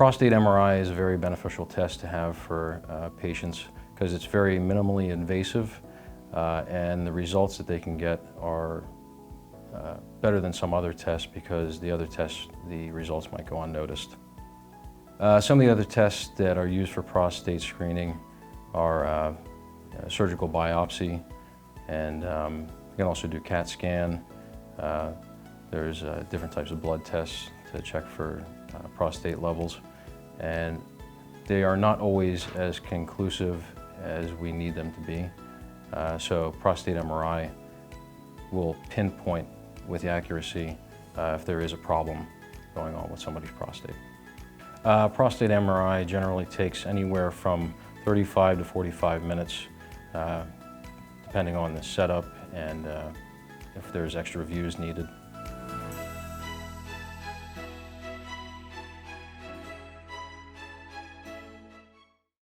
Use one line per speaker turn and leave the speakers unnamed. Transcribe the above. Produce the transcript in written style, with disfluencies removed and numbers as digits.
Prostate MRI is a very beneficial test to have for patients because it's very minimally invasive and the results that they can get are better than some other tests because the other tests, the results might go unnoticed. Some of the other tests that are used for prostate screening are surgical biopsy, and you can also do CAT scan. There's different types of blood tests to check for prostate levels, and they are not always as conclusive as we need them to be. So prostate MRI will pinpoint with accuracy if there is a problem going on with somebody's prostate. Prostate MRI generally takes anywhere from 35 to 45 minutes, depending on the setup and if there's extra views needed.